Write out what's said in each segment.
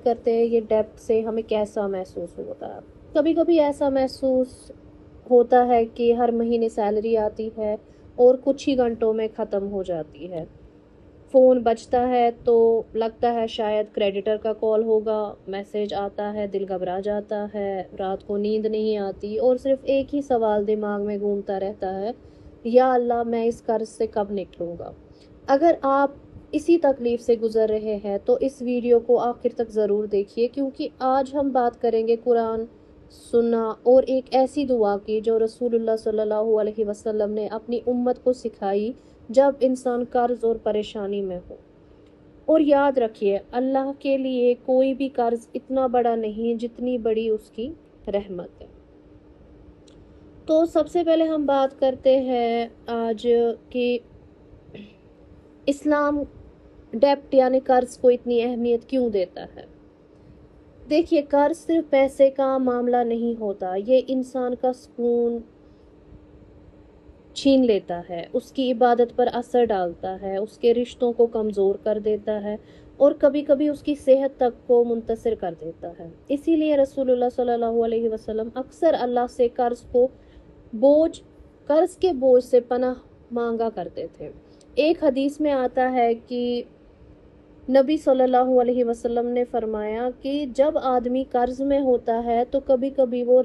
کرتے ہیں یہ ڈیپتھ سے ہمیں کیسا محسوس ہوتا ہے. کبھی کبھی ایسا محسوس ہوتا ہے کہ ہر مہینے سیلری آتی ہے اور کچھ ہی گھنٹوں میں ختم ہو جاتی ہے. فون بجتا ہے تو لگتا ہے شاید کریڈیٹر کا کال ہوگا، میسج آتا ہے، دل گھبرا جاتا ہے، رات کو نیند نہیں آتی اور صرف ایک ہی سوال دماغ میں گھومتا رہتا ہے، یا اللہ میں اس قرض سے کب نکلوں گا. اگر آپ اسی تکلیف سے گزر رہے ہیں تو اس ویڈیو کو آخر تک ضرور دیکھیے، کیونکہ آج ہم بات کریں گے قرآن، سننا اور ایک ایسی دعا کی جو رسول اللہ صلی اللہ علیہ وسلم نے اپنی امت کو سکھائی جب انسان قرض اور پریشانی میں ہو. اور یاد رکھیے اللہ کے لیے کوئی بھی قرض اتنا بڑا نہیں جتنی بڑی اس کی رحمت ہے. تو سب سے پہلے ہم بات کرتے ہیں آج کہ اسلام ڈیپٹ یعنی قرض کو اتنی اہمیت کیوں دیتا ہے. دیکھیے قرض صرف پیسے کا معاملہ نہیں ہوتا، یہ انسان کا سکون چھین لیتا ہے، اس کی عبادت پر اثر ڈالتا ہے، اس کے رشتوں کو کمزور کر دیتا ہے اور کبھی کبھی اس کی صحت تک کو منتصر کر دیتا ہے. اسی لیے رسول اللہ صلی اللہ علیہ وسلم اکثر اللہ سے قرض کے بوجھ سے پناہ مانگا کرتے تھے. ایک حدیث میں آتا ہے کہ نبی صلی اللہ علیہ وسلم نے فرمایا کہ جب آدمی قرض میں ہوتا ہے تو کبھی کبھی وہ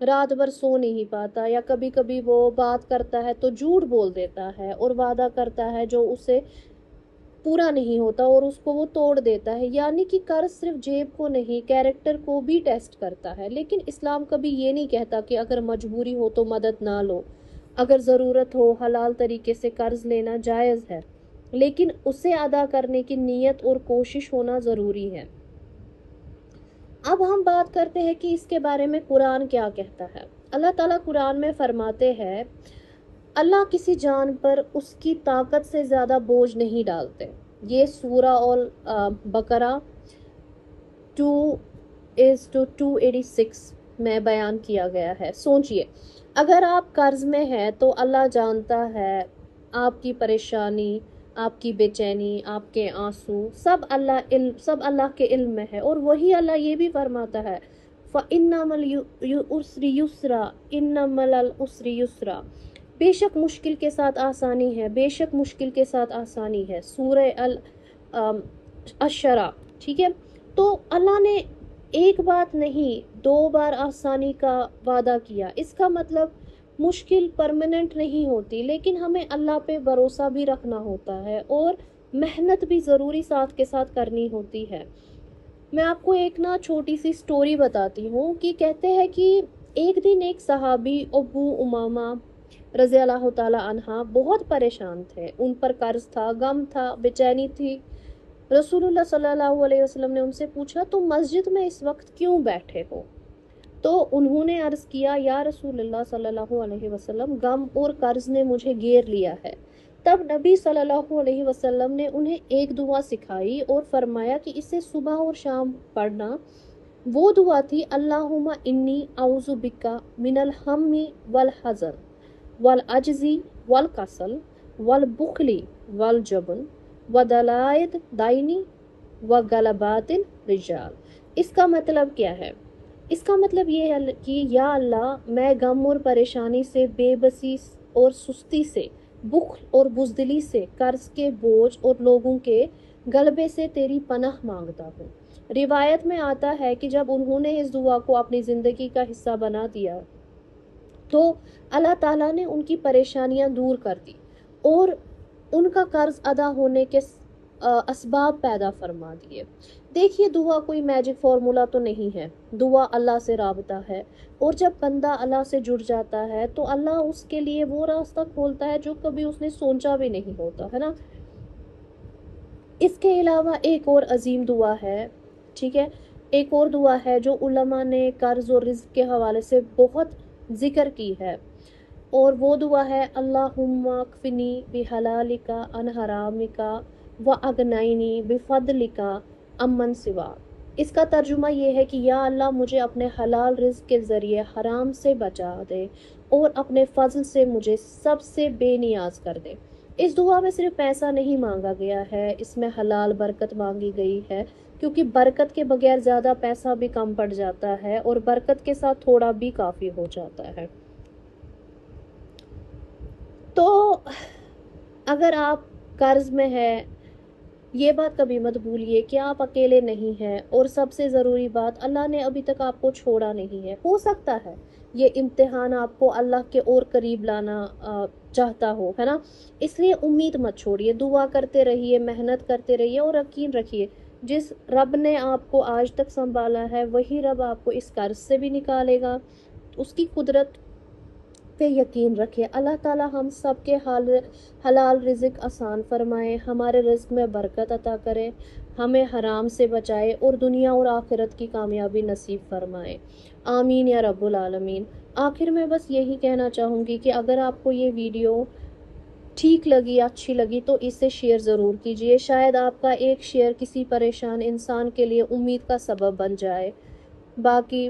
رات بھر سو نہیں پاتا، یا کبھی کبھی وہ بات کرتا ہے تو جھوٹ بول دیتا ہے اور وعدہ کرتا ہے جو اسے پورا نہیں ہوتا اور اس کو وہ توڑ دیتا ہے. یعنی کہ قرض صرف جیب کو نہیں، کیریکٹر کو بھی ٹیسٹ کرتا ہے. لیکن اسلام کبھی یہ نہیں کہتا کہ اگر مجبوری ہو تو مدد نہ لو. اگر ضرورت ہو حلال طریقے سے قرض لینا جائز ہے، لیکن اسے ادا کرنے کی نیت اور کوشش ہونا ضروری ہے. اب ہم بات کرتے ہیں کہ اس کے بارے میں قرآن کیا کہتا ہے. اللہ تعالیٰ قرآن میں فرماتے ہیں اللہ کسی جان پر اس کی طاقت سے زیادہ بوجھ نہیں ڈالتے. یہ سورہ بقرہ 2:286 میں بیان کیا گیا ہے. سوچئے اگر آپ قرض میں ہیں تو اللہ جانتا ہے آپ کی پریشانی، آپ کی بے چینی، آپ کے آنسو، سب اللہ کے علم میں ہے. اور وہی اللہ یہ بھی فرماتا ہے فَإِنَّ الْعُسْرِ يُسْرًا إِنَّ الْعُسْرِ يُسْرًا، بے شک مشکل کے ساتھ آسانی ہے، بے شک مشکل کے ساتھ آسانی ہے. سورہ الشرع. ٹھیک ہے، تو اللہ نے ایک بات نہیں 2 بار آسانی کا وعدہ کیا. اس کا مطلب مشکل پرماننٹ نہیں ہوتی، لیکن ہمیں اللہ پہ بھروسہ بھی رکھنا ہوتا ہے اور محنت بھی ضروری ساتھ کے ساتھ کرنی ہوتی ہے. میں آپ کو ایک چھوٹی سی سٹوری بتاتی ہوں کہ کہتے ہیں کہ ایک دن ایک صحابی ابو امامہ رضی اللہ تعالی عنہ بہت پریشان تھے. ان پر قرض تھا، غم تھا، بے چینی تھی. رسول اللہ صلی اللہ علیہ وسلم نے ان سے پوچھا تم مسجد میں اس وقت کیوں بیٹھے ہو؟ تو انہوں نے عرض کیا یا رسول اللہ صلی اللہ علیہ وسلم غم اور قرض نے مجھے گھیر لیا ہے. تب نبی صلی اللہ علیہ وسلم نے انہیں ایک دعا سکھائی اور فرمایا کہ اسے صبح اور شام پڑھنا. وہ دعا تھی اللہم انی اعوذ بکا من الہم والحزن والعجز والکسل والبخل والجبن ودلائد دائنی وغلبات الرجال. اس کا مطلب کیا ہے؟ اس کا مطلب یہ ہے کہ یا اللہ میں غم اور پریشانی سے، بے بسی اور سستی سے، بخل اور بزدلی سے، قرض کے بوجھ اور لوگوں کے غلبے سے تیری پناہ مانگتا ہوں. روایت میں آتا ہے کہ جب انہوں نے اس دعا کو اپنی زندگی کا حصہ بنا دیا تو اللہ تعالیٰ نے ان کی پریشانیاں دور کر دی اور ان کا قرض ادا ہونے کے اسباب پیدا فرما دیے. دیکھیے دعا کوئی میجک فارمولا تو نہیں ہے، دعا اللہ سے رابطہ ہے، اور جب بندہ اللہ سے جڑ جاتا ہے تو اللہ اس کے لیے وہ راستہ کھولتا ہے جو کبھی اس نے سوچا بھی نہیں ہوتا ہے نا. اس کے علاوہ ایک اور عظیم دعا ہے، ٹھیک ہے، ایک اور دعا ہے جو علماء نے قرض اور رزق کے حوالے سے بہت ذکر کی ہے، اور وہ دعا ہے اللہم اکفنی بحلالک عن حرامک واغنینی بفضلک عمن سواک. اس کا ترجمہ یہ ہے کہ یا اللہ مجھے اپنے حلال رزق کے ذریعے حرام سے بچا دے اور اپنے فضل سے مجھے سب سے بے نیاز کر دے. اس دعا میں صرف پیسہ نہیں مانگا گیا ہے، اس میں حلال برکت مانگی گئی ہے، کیونکہ برکت کے بغیر زیادہ پیسہ بھی کم پڑ جاتا ہے اور برکت کے ساتھ تھوڑا بھی کافی ہو جاتا ہے۔ تو اگر آپ قرض میں ہے، یہ بات کبھی مت بھولیے کہ آپ اکیلے نہیں ہیں، اور سب سے ضروری بات، اللہ نے ابھی تک آپ کو چھوڑا نہیں ہے۔ ہو سکتا ہے یہ امتحان آپ کو اللہ کے اور قریب لانا چاہتا ہو، ہے نا؟ اس لیے امید مت چھوڑیے، دعا کرتے رہیے، محنت کرتے رہیے، اور یقین رکھیے جس رب نے آپ کو آج تک سنبھالا ہے وہی رب آپ کو اس قرض سے بھی نکالے گا۔ اس کی قدرت پہ یقین رکھے۔ اللہ تعالی ہم سب کے حلال رزق آسان فرمائے، ہمارے رزق میں برکت عطا کرے، ہمیں حرام سے بچائے، اور دنیا اور آخرت کی کامیابی نصیب فرمائے۔ آمین یا رب العالمین۔ آخر میں بس یہی کہنا چاہوں گی کہ اگر آپ کو یہ ویڈیو ٹھیک لگی، اچھی لگی، تو اسے شیئر ضرور کیجیے۔ شاید آپ کا ایک شیئر کسی پریشان انسان کے لیے امید کا سبب بن جائے۔ باقی